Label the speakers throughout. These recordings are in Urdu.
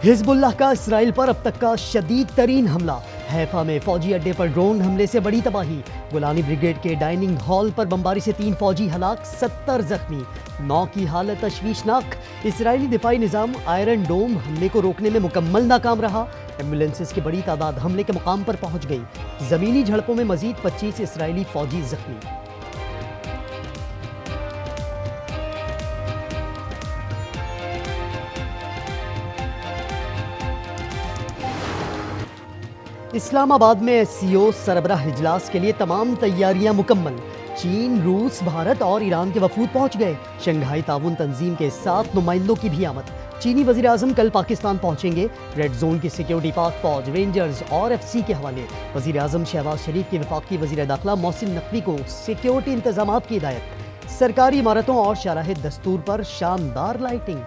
Speaker 1: حزب اللہ کا اسرائیل پر اب تک کا شدید ترین حملہ، حیفا میں فوجی اڈے پر ڈرون حملے سے بڑی تباہی، گولانی بریگیڈ کے ڈائننگ ہال پر بمباری سے 3 فوجی ہلاک، 70 زخمی، 9 کی حالت تشویشناک۔ اسرائیلی دفاعی نظام آئرن ڈوم حملے کو روکنے میں مکمل ناکام رہا، ایمبولینسز کی بڑی تعداد حملے کے مقام پر پہنچ گئی، زمینی جھڑپوں میں مزید 25 اسرائیلی فوجی زخمی۔ اسلام آباد میں ایس سی او سربراہ اجلاس کے لیے تمام تیاریاں مکمل، چین، روس، بھارت اور ایران کے وفود پہنچ گئے، شنگھائی تعاون تنظیم کے 7 نمائندوں کی بھی آمد۔ چینی وزیر اعظم کل پاکستان پہنچیں گے، ریڈ زون کی سیکیورٹی پاک فوج، رینجرز اور ایف سی کے حوالے۔ وزیر اعظم شہباز شریف کی وفاقی وزیر داخلہ محسن نقوی کو سیکیورٹی انتظامات کی ہدایت، سرکاری عمارتوں اور شاہراہ دستور پر شاندار لائٹنگ۔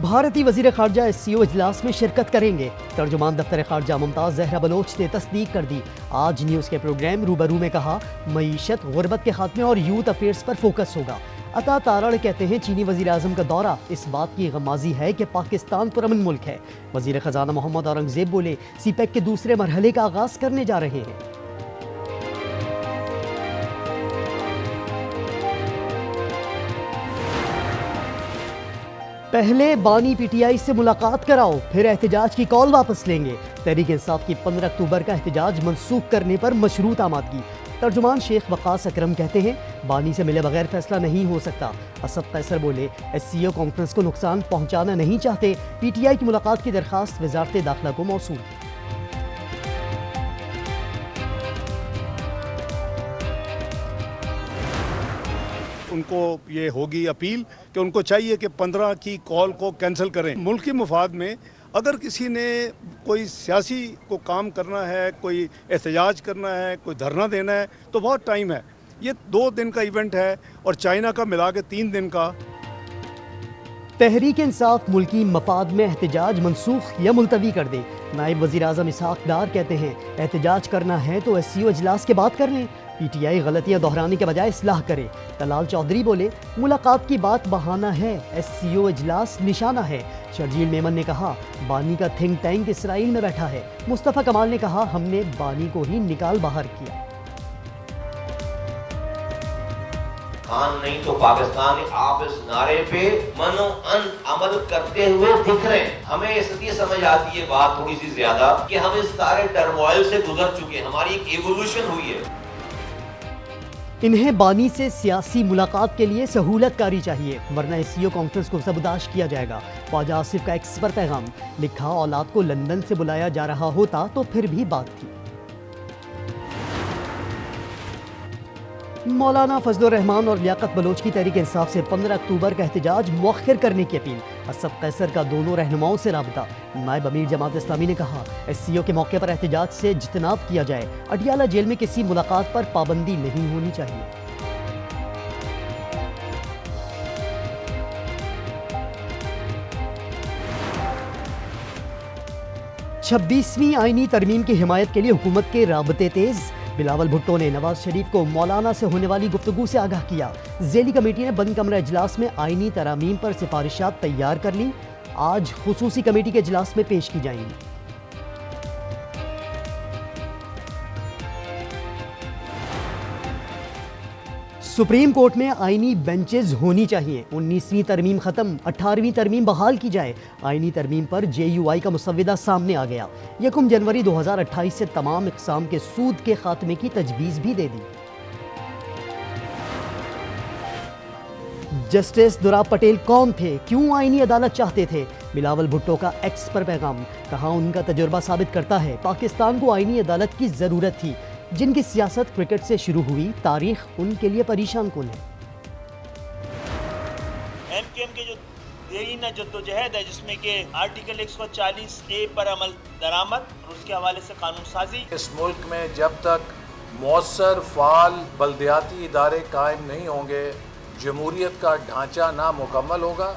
Speaker 1: بھارتی وزیر خارجہ ایس سی او اجلاس میں شرکت کریں گے، ترجمان دفتر خارجہ ممتاز زہرا بلوچ نے تصدیق کر دی۔ آج نیوز کے پروگرام روبرو میں کہا، معیشت، غربت کے خاتمے اور یوتھ افیئرز پر فوکس ہوگا۔ عطا تارڑ کہتے ہیں، چینی وزیر اعظم کا دورہ اس بات کی غمازی ہے کہ پاکستان پرامن ملک ہے۔ وزیر خزانہ محمد اورنگزیب بولے، سی پیک کے دوسرے مرحلے کا آغاز کرنے جا رہے ہیں۔ پہلے بانی پی ٹی آئی سے ملاقات کراؤ، پھر احتجاج کی کال واپس لیں گے۔ تحریک انصاف کی 15 اکتوبر کا احتجاج منسوخ کرنے پر مشروط آمادگی۔ ترجمان شیخ وقاص اکرم کہتے ہیں، بانی سے ملے بغیر فیصلہ نہیں ہو سکتا۔ اسد قیصر بولے، ایس سی او کانفرنس کو نقصان پہنچانا نہیں چاہتے، پی ٹی آئی کی ملاقات کی درخواست وزارت داخلہ کو موصول۔
Speaker 2: ان کو یہ ہوگی اپیل کہ ان کو چاہیے کہ 15 کی کال کو کینسل کریں۔ ملک کے مفاد میں اگر کسی نے کوئی سیاسی کو کام کرنا ہے، کوئی احتجاج کرنا ہے، کوئی دھرنا دینا ہے تو بہت ٹائم ہے۔ یہ 2 دن کا ایونٹ ہے اور چائنا کا ملا کے 3 دن کا۔
Speaker 1: تحریک انصاف ملکی مفاد میں احتجاج منسوخ یا ملتوی کر دے۔ نائب وزیر اعظم اسحاق ڈار کہتے ہیں، احتجاج کرنا ہے تو ایس سی او اجلاس کے بعد کر لیں، پی ٹی آئی غلطیاں دہرانے کے بجائے اصلاح کرے۔ طلال چودھری بولے، ملاقات کی بات بہانہ ہے، ایس سی او اجلاس نشانہ ہے۔ شرجیل میمن نے کہا، بانی کا تھنک ٹینک اسرائیل میں بیٹھا ہے۔ مصطفیٰ کمال نے کہا، ہم نے بانی کو ہی نکال باہر کیا۔
Speaker 3: خان نہیں تو پاکستان، آپ اس نعرے پہ من و ان عمل کرتے ہوئے دکھ رہے ہیں۔ ہمیں اس لیے سمجھ آتی ہے بات تھوڑی سی زیادہ کہ ہم اس سارے ٹرموائل سے گزر چکے ہیں، ہماری ایک ایوولوشن ہوئی ہے۔
Speaker 1: انہیں بانی سے سیاسی ملاقات کے لیے سہولت کاری چاہیے، ورنہ ایس سی او کانفرنس کو سبوداش کیا جائے گا۔ خواجہ آصف کا ایکس پر پیغام لکھا، اولاد کو لندن سے بلایا جا رہا ہوتا تو پھر بھی بات کی۔ مولانا فضل الرحمان اور لیاقت بلوچ کی تحریک انصاف سے 15 اکتوبر کا احتجاج مؤخر کرنے کی اپیل۔ اسد قیصر کا دونوں رہنماؤں سے رابطہ۔ نائب امیر جماعت اسلامی نے کہا، ایس سی او کے موقع پر احتجاج سے اجتناب کیا جائے، اڈیالہ جیل میں کسی ملاقات پر پابندی نہیں ہونی چاہیے۔ 26ویں آئینی ترمیم کی حمایت کے لیے حکومت کے رابطے تیز۔ بلاول بھٹو نے نواز شریف کو مولانا سے ہونے والی گفتگو سے آگاہ کیا۔ ذیلی کمیٹی نے بند کمرہ اجلاس میں آئینی ترامیم پر سفارشات تیار کر لیں، آج خصوصی کمیٹی کے اجلاس میں پیش کی جائیں گی۔ سپریم کورٹ میں آئینی بینچز ہونی چاہیے، 19ویں ترمیم ختم، 18ویں ترمیم بحال کی جائے۔ آئینی ترمیم پر جے یو آئی کا مسودہ سامنے آ گیا، 1 جنوری 2028 سے تمام اقسام کے سود کے خاتمے کی تجویز بھی دے دی۔ جسٹس دوراب پٹیل کون تھے، کیوں آئینی عدالت چاہتے تھے؟ بلاول بھٹو کا ایکس پر پیغام، کہا ان کا تجربہ ثابت کرتا ہے پاکستان کو آئینی عدالت کی ضرورت تھی۔ جن کی سیاست کرکٹ سے شروع ہوئی، تاریخ ان کے لیے پریشان کن ہے۔
Speaker 4: ایم کیو ایم کے جو دیرینہ جدوجہد ہے، جس میں کہ آرٹیکل 140A پر عمل درآمد اور اس کے حوالے سے قانون سازی۔
Speaker 5: اس ملک میں جب تک مؤثر فعال بلدیاتی ادارے قائم نہیں ہوں گے، جمہوریت کا ڈھانچہ نامکمل ہوگا۔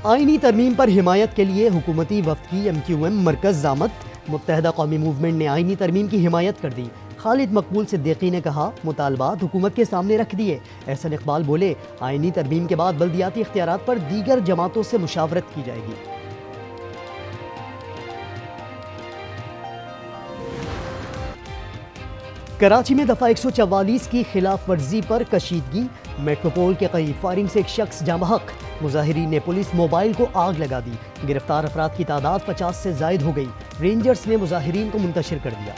Speaker 1: آئینی ترمیم پر حمایت کے لیے حکومتی وفد کی ایم کیو ایم مرکز آمد۔ متحدہ قومی موومنٹ نے آئینی ترمیم کی حمایت کر دی۔ خالد مقبول صدیقی نے کہا مطالبات حکومت کے سامنے رکھ دیے۔ احسن اقبال بولے آئینی ترمیم کے بعد بلدیاتی اختیارات پر دیگر جماعتوں سے مشاورت کی جائے گی۔ کراچی میں دفعہ 144 کی خلاف ورزی پر کشیدگی، میٹروپول کے قریب فائرنگ سے ایک شخص جاں بحق، مظاہرین نے پولیس موبائل کو آگ لگا دی، گرفتار افراد کی تعداد 50 سے زائد ہو گئی، رینجرز نے مظاہرین کو منتشر کر دیا۔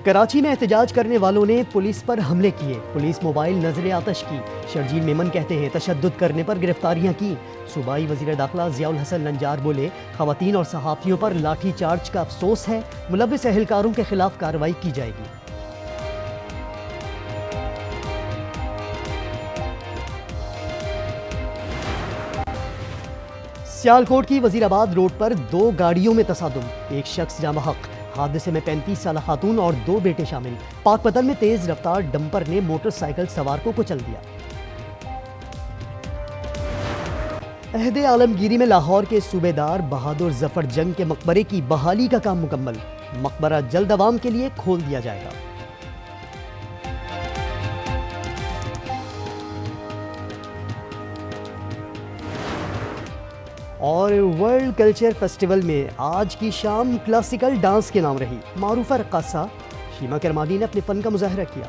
Speaker 1: کراچی میں احتجاج کرنے والوں نے پولیس پر حملے کیے، پولیس موبائل نظر آتش کی، شرجیل میمن کہتے ہیں تشدد کرنے پر گرفتاریاں کی۔ صوبائی وزیر داخلہ ضیاء الحسن نجار بولے خواتین اور صحافیوں پر لاٹھی چارج کا افسوس ہے، ملوث اہلکاروں کے خلاف کارروائی کی جائے گی۔ سیالکوٹ کی وزیر آباد روڈ پر 2 گاڑیوں میں تصادم، ایک شخص جاں بحق، حادثے میں 35 سالہ خاتون اور 2 بیٹے شامل۔ پاک پتن میں تیز رفتار ڈمپر نے موٹر سائیکل سوار کو کچل دیا۔ عہد عالمگیری میں لاہور کے صوبے دار بہادر ظفر جنگ کے مقبرے کی بحالی کا کام مکمل، مقبرہ جلد عوام کے لیے کھول دیا جائے گا۔ اور ورلڈ کلچر فیسٹیول میں آج کی شام کلاسیکل ڈانس کے نام رہی، معروف رقاصہ شیما کرمانی نے اپنے فن کا مظاہرہ کیا۔